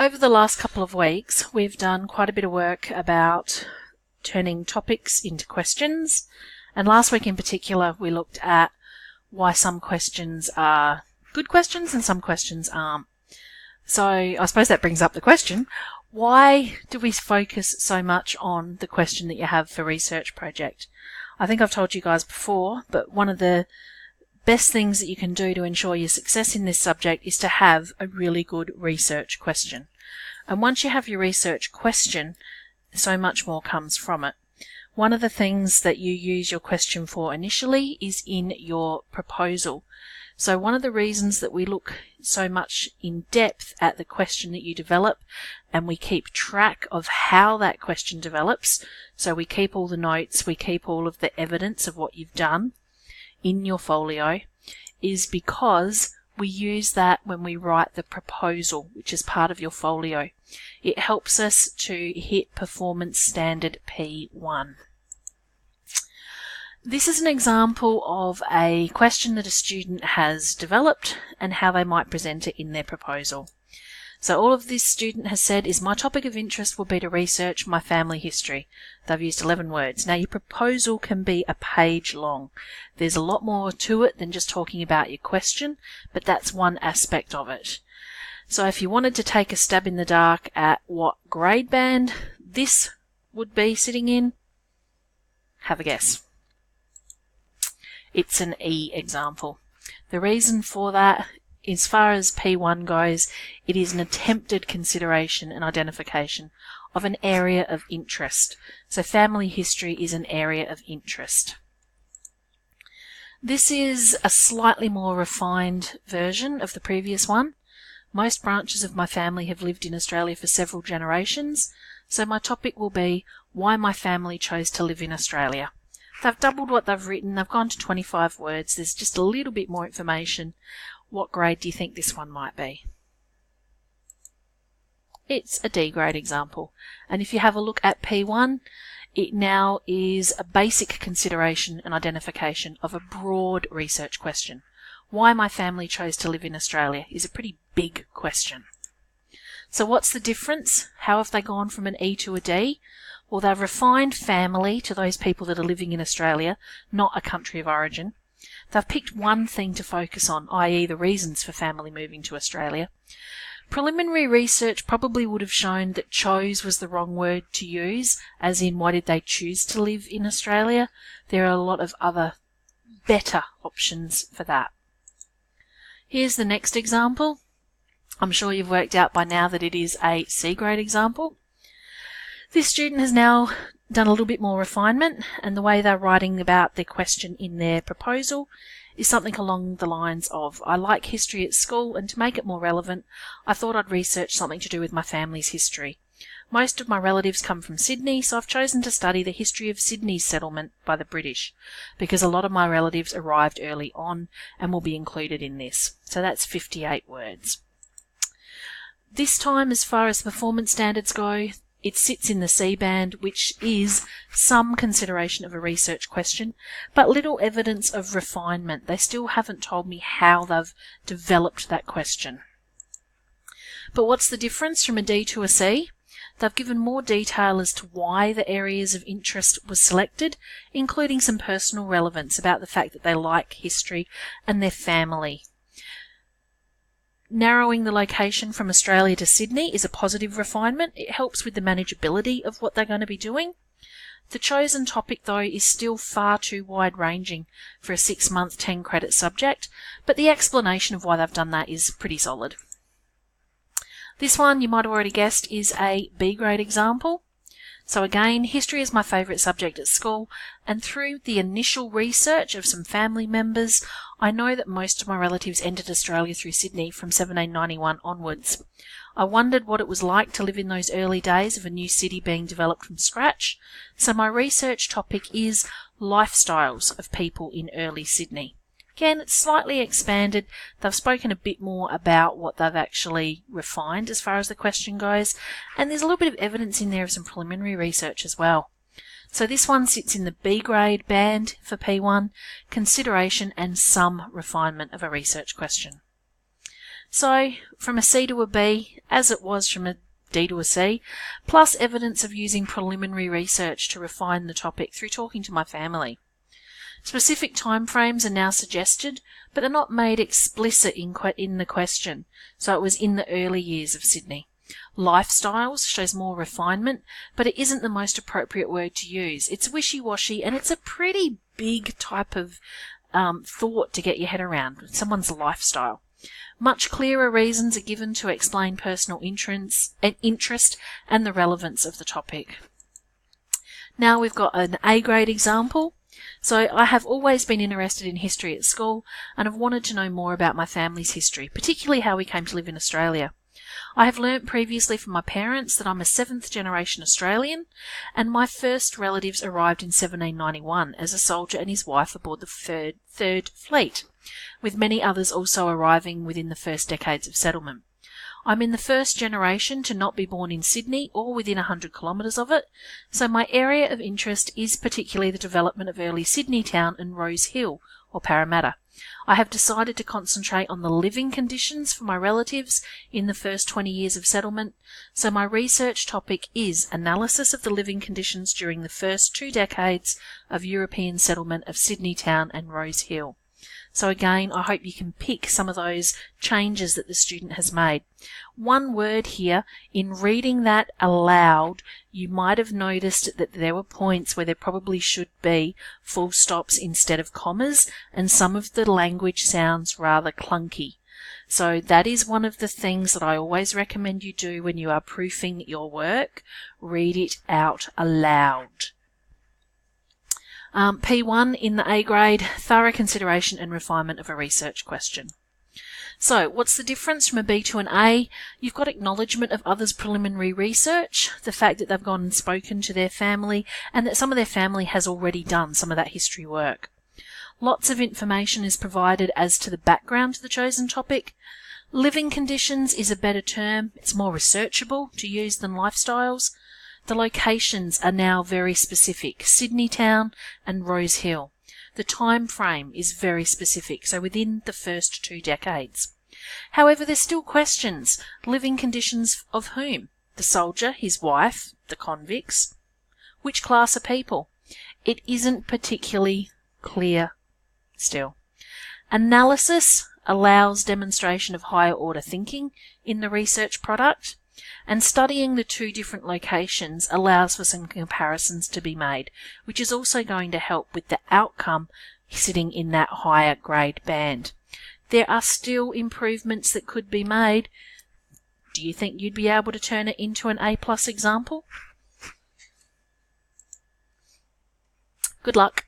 Over the last couple of weeks, we've done quite a bit of work about turning topics into questions. And last week in particular, we looked at why some questions are good questions and some questions aren't. So I suppose that brings up the question, why do we focus so much on the question that you have for research project? I think I've told you guys before, but one of the best things that you can do to ensure your success in this subject is to have a really good research question. And once you have your research question, so much more comes from it. One of the things that you use your question for initially is in your proposal. So one of the reasons that we look so much in depth at the question that you develop, and we keep track of how that question develops, so we keep all the notes, we keep all of the evidence of what you've done in your folio, is because we use that when we write the proposal, which is part of your folio. It helps us to hit performance standard P1. This is an example of a question that a student has developed and how they might present it in their proposal. So all of this student has said is, my topic of interest will be to research my family history. They've used 11 words. Now your proposal can be a page long. There's a lot more to it than just talking about your question, but that's one aspect of it. So if you wanted to take a stab in the dark at what grade band this would be sitting in, have a guess. It's an E example. The reason for that, as far as P1 goes, it is an attempted consideration and identification of an area of interest. So family history is an area of interest. This is a slightly more refined version of the previous one. Most branches of my family have lived in Australia for several generations, so my topic will be why my family chose to live in Australia. They've doubled what they've written, they've gone to 25 words, there's just a little bit more information. What grade do you think this one might be? It's a D grade example. And if you have a look at P1, it now is a basic consideration and identification of a broad research question. Why my family chose to live in Australia is a pretty big question. So what's the difference? How have they gone from an E to a D? Well, they've refined family to those people that are living in Australia, not a country of origin. They've picked one thing to focus on, i.e. the reasons for family moving to Australia. Preliminary research probably would have shown that chose was the wrong word to use, as in why did they choose to live in Australia? There are a lot of other better options for that. Here's the next example. I'm sure you've worked out by now that it is a C grade example. This student has now done a little bit more refinement, and the way they're writing about their question in their proposal is something along the lines of, I like history at school, and to make it more relevant, I thought I'd research something to do with my family's history. Most of my relatives come from Sydney, so I've chosen to study the history of Sydney's settlement by the British, because a lot of my relatives arrived early on and will be included in this. So that's 58 words. This time, as far as performance standards go, it sits in the C band, which is some consideration of a research question, but little evidence of refinement. They still haven't told me how they've developed that question. But what's the difference from a D to a C? They've given more detail as to why the areas of interest were selected, including some personal relevance about the fact that they like history and their family. Narrowing the location from Australia to Sydney is a positive refinement. It helps with the manageability of what they're going to be doing. The chosen topic, though, is still far too wide-ranging for a 6-month, 10-credit subject, but the explanation of why they've done that is pretty solid. This one, you might have already guessed, is a B grade example. So again, history is my favourite subject at school, and through the initial research of some family members, I know that most of my relatives entered Australia through Sydney from 1791 onwards. I wondered what it was like to live in those early days of a new city being developed from scratch, so my research topic is lifestyles of people in early Sydney. Again, it's slightly expanded. They've spoken a bit more about what they've actually refined as far as the question goes, and there's a little bit of evidence in there of some preliminary research as well. So this one sits in the B grade band for P1, consideration and some refinement of a research question. So from a C to a B, as it was from a D to a C, plus evidence of using preliminary research to refine the topic through talking to my family. Specific timeframes are now suggested, but they're not made explicit in the question, so it was in the early years of Sydney. Lifestyles shows more refinement, but it isn't the most appropriate word to use. It's wishy-washy, and it's a pretty big type of thought to get your head around, someone's lifestyle. Much clearer reasons are given to explain personal interest and the relevance of the topic. Now we've got an A grade example. So I have always been interested in history at school and have wanted to know more about my family's history, particularly how we came to live in Australia. I have learnt previously from my parents that I'm a 7th generation Australian, and my first relatives arrived in 1791 as a soldier and his wife aboard the Third Fleet, with many others also arriving within the first decades of settlement. I'm in the first generation to not be born in Sydney or within 100 kilometres of it, so my area of interest is particularly the development of early Sydney town and Rose Hill, or Parramatta. I have decided to concentrate on the living conditions for my relatives in the first 20 years of settlement, so my research topic is analysis of the living conditions during the first 2 decades of European settlement of Sydney town and Rose Hill. So again, I hope you can pick some of those changes that the student has made. One word here, in reading that aloud, you might have noticed that there were points where there probably should be full stops instead of commas, and some of the language sounds rather clunky. So that is one of the things that I always recommend you do when you are proofing your work. Read it out aloud. P1 in the A grade, thorough consideration and refinement of a research question. So what's the difference from a B to an A? You've got acknowledgement of others' preliminary research, the fact that they've gone and spoken to their family, and that some of their family has already done some of that history work. Lots of information is provided as to the background to the chosen topic. Living conditions is a better term. It's more researchable to use than lifestyles. The locations are now very specific, Sydney town and Rose Hill. The time frame is very specific, so within the first 2 decades. However, there's still questions. Living conditions of whom? The soldier, his wife, the convicts. Which class of people? It isn't particularly clear still. Analysis allows demonstration of higher order thinking in the research product. And studying the 2 different locations allows for some comparisons to be made, which is also going to help with the outcome sitting in that higher grade band. There are still improvements that could be made. Do you think you'd be able to turn it into an A+ example? Good luck.